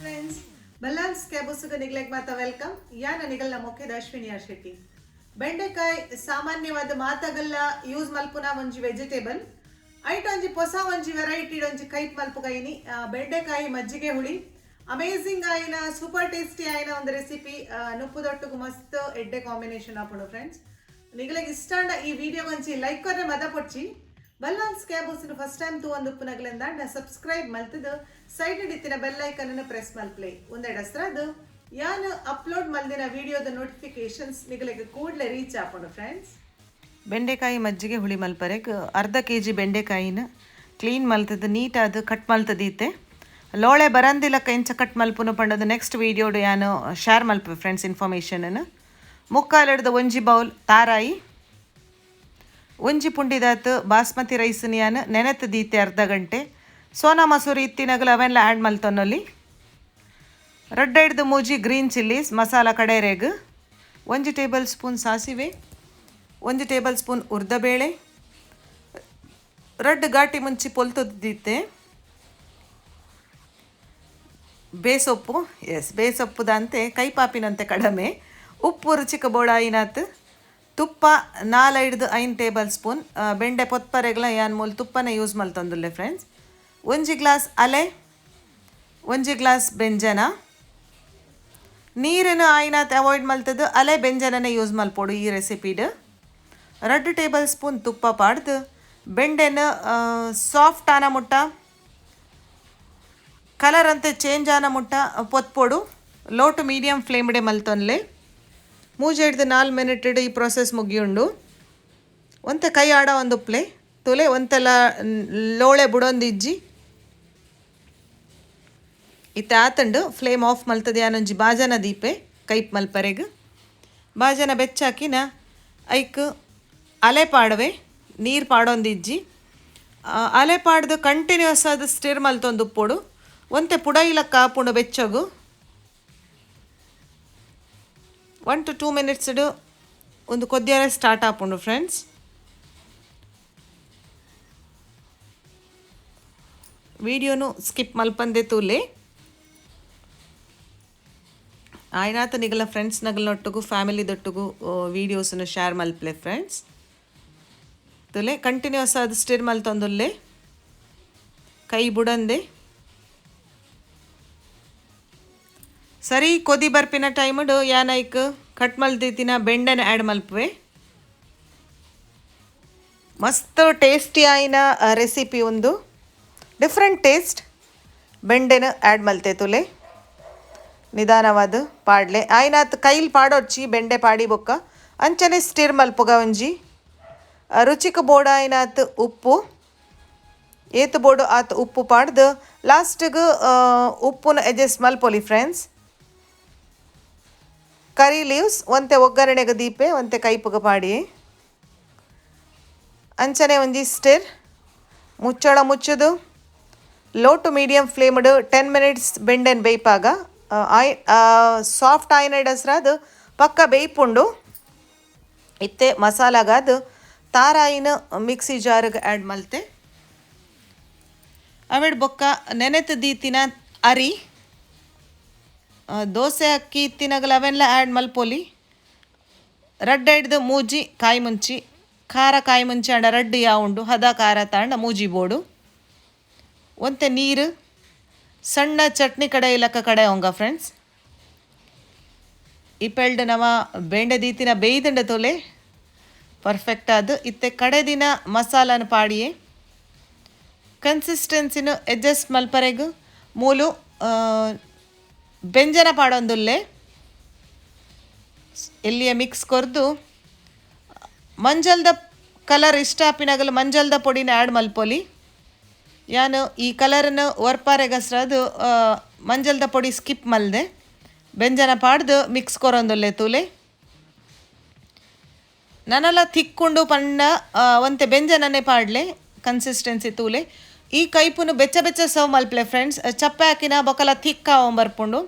Friends ಬಲ್ಲಾನ್ಸ್ ಕ್ಯಾಬುಸ್ಗೆ ನಿಗ್ಲೆಗ್ ಮಾತಾ welcome ಯಾನ ನಿಗಲ್ನ ಮುಖ್ಯದ Ashwini R Shetty ಬೆಂಡೆಕಾಯಿ ಸಾಮಾನ್ಯವಾದ ಮಾತಾಗಲ್ಲ ಯೂಸ್ ಮಲ್ಪುನ ಒಂಜಿ ವೆಜಿಟೇಬಲ್ ಐಟ್ ಒಂಜಿ ಹೊಸ ಒಂಜಿ ವೆರೈಟಿ ಒಂಜಿ ಕೈಪ್ ಮಲ್ಪುಗೈನಿ ಬೆಂಡೆಕಾಯಿ ಮಜ್ಜಿಗೆ ಹುಳಿ ಅಮೇಜಿಂಗ್ ಆಯ್ನ ಸೂಪರ್ ಟೇಸ್ಟಿ ಆಯ್ನ ಒಂದು ರೆಸಿಪಿ ನುಪ್ಪುದೊಟ್ಟಿಗೂ ಮಸ್ತ್ ಎಡ್ಡೆ ಕಾಂಬಿನೇಷನ್ ಆಪುಂಡು ಫ್ರೆಂಡ್ಸ್ ನಿಗಲಿಗೆ ಇಷ್ಟ ಈ ವಿಡಿಯೋ ಒಂಚಿ ಲೈಕ್ ಕೊರ್ರೆ ಮದ ಪೊಚ್ಚಿ ಬಲ್ಲಾನ್ಸ್ ಕ್ಯಾಬುಸ್ನು ಫಸ್ಟ್ ಟೈಮ್ ತೂ ಒಂದು ಉಪ್ಪುನಗಲಿಂದ ಸಬ್ಸ್ಕ್ರೈಬ್ ಮಲ್ತದು ಸೈಡ್ ಇತ್ತಿನ ಬೆಲ್ ಐಕನ್ ಪ್ರೆಸ್ ಮಲ್ಪ್ಲೆ ಒಂದೆರಡು ಅಸ್ರದು ಯಾನು ಅಪ್ಲೋಡ್ ಮಲ್ದಿನ ವಿಡಿಯೋದ ನೋಟಿಫಿಕೇಶನ್ಸ್ ನಿಗಲಿಗೆ ಕೂಡಲೇ ರೀಚ್ ಆಪುಂಡು ಫ್ರೆಂಡ್ಸ್. ಬೆಂಡೆಕಾಯಿ ಮಜ್ಜಿಗೆ ಹುಳಿ ಮಲ್ಪರೆಗೆ ಅರ್ಧ kg ಬೆಂಡೆಕಾಯಿನ ಕ್ಲೀನ್ ಮಲ್ತದ್ದು ನೀಟಾದ ಕಟ್ ಮಲ್ತದೀತೆ ಲೋಳೆ ಬರಂದಿಲ್ಲಕ್ಕ ಇಂಚ ಕಟ್ ಮಲ್ಪುನು ಪಂಡದು ನೆಕ್ಸ್ಟ್ ವೀಡಿಯೋಡು ಯಾನು ಶೇರ್ ಮಲ್ಪೆ ಫ್ರೆಂಡ್ಸ್ ಇನ್ಫಾರ್ಮೇಷನನ್ನು ಮುಕ್ಕಾಲಿಡ್ದು ಒಂಜಿ ಬೌಲ್ ತಾರಾಯಿ ಒಂಜಿ ಪುಂಡಿದಾತು ಬಾಸ್ಮತಿ ರೈಸ್ನ ಯಾನು ನೆನೆತು ದೀತೆ ಅರ್ಧ ಗಂಟೆ ಸೋನಾ ಮಸೂರಿ ಇತ್ತಿನಗಲು ಅವೆಲ್ಲ ಆ್ಯಡ್ ಮಲ್ತೊನ್ನೊಲಿ ರೆಡ್ ಹಿಡ್ದು ಮೂಜಿ ಗ್ರೀನ್ ಚಿಲ್ಲೀಸ್ ಮಸಾಲ ಕಡೇರೆಗ್ ಒಂಜಿ ಟೇಬಲ್ ಸ್ಪೂನ್ ಸಾಸಿವೆ ಒಂಜಿ ಟೇಬಲ್ ಸ್ಪೂನ್ ಉರ್ದಬೇಳೆ ರೆಡ್ ಘಾಟಿ ಮುಂಚಿ ಪೊಲ್ತುದ್ದೀತೆ ಬೇಸೊಪ್ಪು ಬೇಸೊಪ್ಪುದಂತೆ ಕೈಪಾಪಿನಂತೆ ಕಡಿಮೆ ಉಪ್ಪು ರುಚಿಕ ಬೋಡಾಯಿನಾತ್ ತುಪ್ಪ 4-5 ಟೇಬಲ್ ಸ್ಪೂನ್ ಬೆಂಡೆ ಪೊತ್ಪರೆಗ್ಲ ಯಾನ್ ಮೂಲ ತುಪ್ಪನೇ ಯೂಸ್ ಮಲ್ತೊಂದುಲ್ಲೆ ಫ್ರೆಂಡ್ಸ್ ಒಂಜಿ ಗ್ಲಾಸ್ ಅಲೆ ಒಂಜಿ ಗ್ಲಾಸ್ ಬೆಂಜನ ನೀರಿನ ಆಯ್ನಾತ್ ಅವಾಯ್ಡ್ ಮಲ್ತದ್ದು ಅಲೆ ಬೆಂಜನನೇ ಯೂಸ್ ಮಲ್ಪೋಡು ಈ ರೆಸಿಪಿಡ್ 2 ಟೇಬಲ್ ಸ್ಪೂನ್ ತುಪ್ಪ ಪಾಡ್ದು ಬೆಂಡೆನ ಸಾಫ್ಟ್ ಆನ ಮುಟ್ಟ ಕಲರ್ ಅಂತೆ ಚೇಂಜ್ ಆನ ಮುಟ್ಟ ಪೊತ್ಪೋಡು ಲೋ ಟು ಮೀಡಿಯಮ್ ಫ್ಲೇಮ್ಡೆ ಮಲ್ತೊನ್ಲೆ 3-4 ಮಿನಿಟ್ ಈ ಪ್ರೊಸೆಸ್ ಮುಗಿಯುಂಡು ಒಂತೆ ಕೈ ಆಡ ಒಂದು ಉಪ್ಲೆ ತುಲೆ ಒಂತೆಲ್ಲ ಲೋಳೆ ಬುಡೊಂದಿಜ್ಜಿ ಇತ್ತೆ ಆತಂಡು ಫ್ಲೇಮ್ ಆಫ್ ಮಲ್ತದೆ ಯಾನೊಂಜಿ ಬಾಜನ ದೀಪೆ ಕೈಪ್ ಮಲ್ಪರೆಗ್ ಬಾಜನ ಬೆಚ್ಚಾಕಿನ ಐಕ್ ಅಲೆ ಪಾಡವೆ ನೀರು ಪಾಡೊಂದಿಜ್ಜಿ ಅಲೆ ಪಾಡ್ದು ಕಂಟಿನ್ಯೂಸ್ ಆದ ಸ್ಟಿರ್ ಮಲ್ತೊಂದು ಉಪ್ಪೋಡು ಒಂತೆ ಪುಡೈಲಕ್ಕ ಆಪುಂಡು ಬೆಚ್ಚಗು 1 to 2 minutes ಒಂದು ಕೊದ್ದಿಯಾರೆ ಸ್ಟಾರ್ಟ್ ಆಪುಂಡು ಫ್ರೆಂಡ್ಸ್. ವಿಡಿಯೋನು ಸ್ಕಿಪ್ ಮಲ್ಪಂದೆ ತೂಲೆ ಆಯ್ನಾತ ನಿಗಲ ಫ್ರೆಂಡ್ಸ್ ನಗಲೊಟ್ಟಿಗೂ ಫ್ಯಾಮಿಲಿದೊಟ್ಟಿಗೂ ವೀಡಿಯೋಸನ್ನು ಶೇರ್ ಮಲ್ಪಲೆ ಫ್ರೆಂಡ್ಸ್ ತುಲೆ ಕಂಟಿನ್ಯೂಸ್ ಆದ ಸ್ಟಿರ್ ಮಲ್ತೊಂದುಲ್ಲೆ ಕೈ ಬುಡಂದೆ ಸರಿ ಕೊದಿ ಬರ್ಪಿನ ಟೈಮಡು ಯಾನೈಕ್ ಕಟ್ ಮಲ್ತಿತ್ತಿನ ಬೆಂಡೆನ ಆ್ಯಡ್ ಮಲ್ಪುವೆ ಮಸ್ತ್ ಟೇಸ್ಟಿ ಆಯ್ನ ರೆಸಿಪಿ ಒಂದು ಡಿಫ್ರೆಂಟ್ ಟೇಸ್ಟ್ ಬೆಂಡೆನ ಆ್ಯಡ್ ಮಲ್ತೆ ತುಲೆ ನಿಧಾನವಾದ ಪಾಡ್ಲೆ ಆಯ್ನಾತ್ ಕೈಲಿ ಪಾಡೋಡ್ಚಿ ಬೆಂಡೆ ಪಾಡಿ ಬೊಕ್ಕ ಅಂಚನೆ ಸ್ಟಿರ್ ಮಲ್ಪುಗ ಒಂಜಿ ರುಚಿಕ ಬೋರ್ಡ್ ಆಯ್ನಾತ್ ಉಪ್ಪು ಏತು ಬೋರ್ಡು ಆತ್ ಉಪ್ಪು ಪಾಡ್ದು ಲಾಸ್ಟಿಗೆ ಉಪ್ಪುನ ಅಡ್ಜಸ್ಟ್ ಮಲ್ಪೊಲಿ ಫ್ರೆಂಡ್ಸ್. ಕರಿ ಲೀವ್ಸ್ ಒಂತೆ ಒಗ್ಗರಣೆಗೆ ದೀಪೆ ಒಂತೆ ಕೈಪುಗ ಪಾಡಿ ಅಂಚನೆ ಒಂಜಿ ಸ್ಟಿರ್ ಮುಚ್ಚಳ ಮುಚ್ಚುದು ಲೋ ಟು ಮೀಡಿಯಮ್ ಫ್ಲೇಮ್ಡು 10 ಮಿನಿಟ್ಸ್ ಬೆಂಡೆನ್ ಬೇಯ್ಪಾಗ ಸಾಫ್ಟ್ ಆಯ್ನ ಡಸ್ರಾದು ಪಕ್ಕ ಬೇಯ್ಪುಂಡು ಇತ್ತೆ ಮಸಾಲಾಗಾದು ತಾರಾಯಿನ ಮಿಕ್ಸಿ ಜಾರಿಗೆ ಆ್ಯಡ್ ಮಲ್ತೆ ಅವೆಡ್ ಬೊಕ್ಕ ನೆನೆತು ದೀತಿನ ಅರಿ ದೋಸೆ ಅಕ್ಕಿ ಇತ್ತಿನಗಲ ಅವೆಲ್ಲ ಆ್ಯಡ್ ಮಲ್ಪೊಲಿ ರಡ್ಡ ಹಿಡ್ದು ಮೂಜಿ ಕಾಯಿ ಮುಂಚಿ ಖಾರ ಕಾಯಿ ಮುಂಚಿ ಅಂಡ ರಡ್ಡು ಯಾವುಂಡು ಹದ ಖಾರ ತಾಂಡ ಮೂಜಿ ಬೋಡು ಒಂತೆ ನೀರು ಸಣ್ಣ ಚಟ್ನಿ ಕಡೆ ಇಲಕ್ಕ ಕಡೆ ಅವಂಗ ಫ್ರೆಂಡ್ಸ್ ಇಪ್ಪೆಲ್ಡ್ ನವ ಬೆಂಡೆ ದೀತಿನ ಬೇಯ್ದಂಡ ತೊಲೆ ಪರ್ಫೆಕ್ಟ್ ಆದು ಇತ್ತೆ ಕಡೆ ದಿನ ಮಸಾಲನ ಪಾಡಿಯೇ ಕನ್ಸಿಸ್ಟೆನ್ಸಿನ ಅಡ್ಜಸ್ಟ್ ಮಲ್ಪರೆಗು ಮೂಲು ಬೆಂಜನ ಪಾಡೊಂದುಲ್ಲೆ ಎಲ್ಲಿಯ ಮಿಕ್ಸ್ ಕೊರ್ದು ಮಂಜಲ್ದ ಕಲರ್ ಇಷ್ಟ ಆಪಿನಾಗಲು ಮಂಜಲ್ದ ಪೊಡಿನ ಆ್ಯಡ್ ಮಲ್ಪೊಲಿ ಯಾನು ಈ ಕಲರನ್ನು ಒರ್ಪಾರೆಗಸ್ರದು ಮಂಜಲ್ದ ಪೊಡಿ ಸ್ಕಿಪ್ ಮಲ್ದೆ ಬೆಂಜನ ಪಾಡ್ದು ಮಿಕ್ಸ್ ಕೊರೊಂದುಲ್ಲೆ ತೂಲೆ ನನೆಲ್ಲ ತಿಕ್ಕೊಂಡು ಪಂಡ ಒಂತೆ ಬೆಂಜನನೇ ಪಾಡ್ಲೆ ಕನ್ಸಿಸ್ಟೆನ್ಸಿ ತೂಲೆ ಈ ಕೈಪುನು ಬೆಚ್ಚ ಬೆಚ್ಚ ಸರ್ವ್ ಮಲ್ಪಲೆ ಫ್ರೆಂಡ್ಸ್ ಚಪ್ಪೆ ಹಾಕಿನ ಬೊಕಲ ತಿಕ್ಕ ಬರ್ಪುಂಡು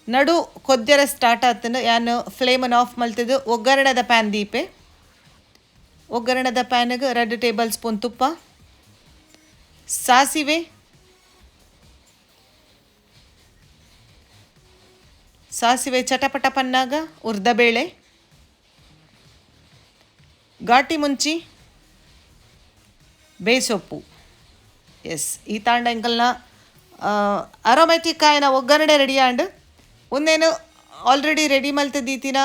ನಡು ಕೊದ್ಯರೆ ಸ್ಟಾರ್ಟ್ ಆತನು ಯಾನು ಫ್ಲೇಮನ್ನು ಆಫ್ ಮಲ್ತಿದ್ದು ಒಗ್ಗರಣೆದ ಪ್ಯಾನ್ ದೀಪೆ ಒಗ್ಗರಣೆದ ಪ್ಯಾನಿಗೆ 2 ಟೇಬಲ್ ಸ್ಪೂನ್ ತುಪ್ಪ ಸಾಸಿವೆ ಸಾಸಿವೆ ಚಟಪಟ ಪನ್ನಾಗ ಉರ್ದಬೇಳೆ, ಘಾಟಿ ಮುಂಚಿ, ಬೇಸೊಪ್ಪು. ಎಸ್ ಈ ತಾಂಡ ಎಂಕಲ್ನ ಅರೋಮ್ಯಾಟಿಕ್ ಆಯ್ನ ಒಗ್ಗರಣೆ ರೆಡಿ ಆಂಡ್ ಒಂದೇನು ಆಲ್ರೆಡಿ ರೆಡಿ ಮಲ್ತದೀತಿನ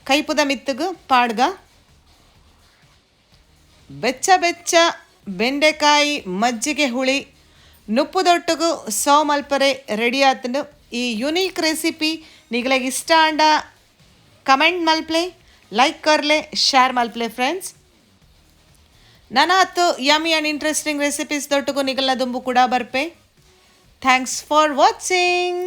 ಕೈಪುದ ಮಿತ್ತಗ ಪಾಡ್ಗ ಬೆಚ್ಚ ಬೆಚ್ಚ ಬೆಂಡೆಕಾಯಿ ಮಜ್ಜಿಗೆ ಹುಳಿ ನುಪ್ಪುದೊಟ್ಟಿಗೂ ಸರ್ವ್ ಮಲ್ಪರೆ ರೆಡಿ ಆತಂಡು. ಈ ಯುನೀಕ್ ರೆಸಿಪಿ ನಿಗಳಿಗೆ ಇಷ್ಟ ಅಂಡ ಕಮೆಂಟ್ ಮಲ್ಪ್ಲೆ, ಲೈಕ್ ಕರ್ಲೆ, ಶೇರ್ ಮಲ್ಪ್ಲೆ ಫ್ರೆಂಡ್ಸ್. ನನಾತು ಯಮ್ಮಿ ಆ್ಯಂಡ್ ಇಂಟ್ರೆಸ್ಟಿಂಗ್ ರೆಸಿಪೀಸ್ ದೊಟ್ಟಿಗೂ ನಿಗಲ್ನ ದುಂಬು ಕೂಡ ಬರ್ಪೆ. Thanks for watching.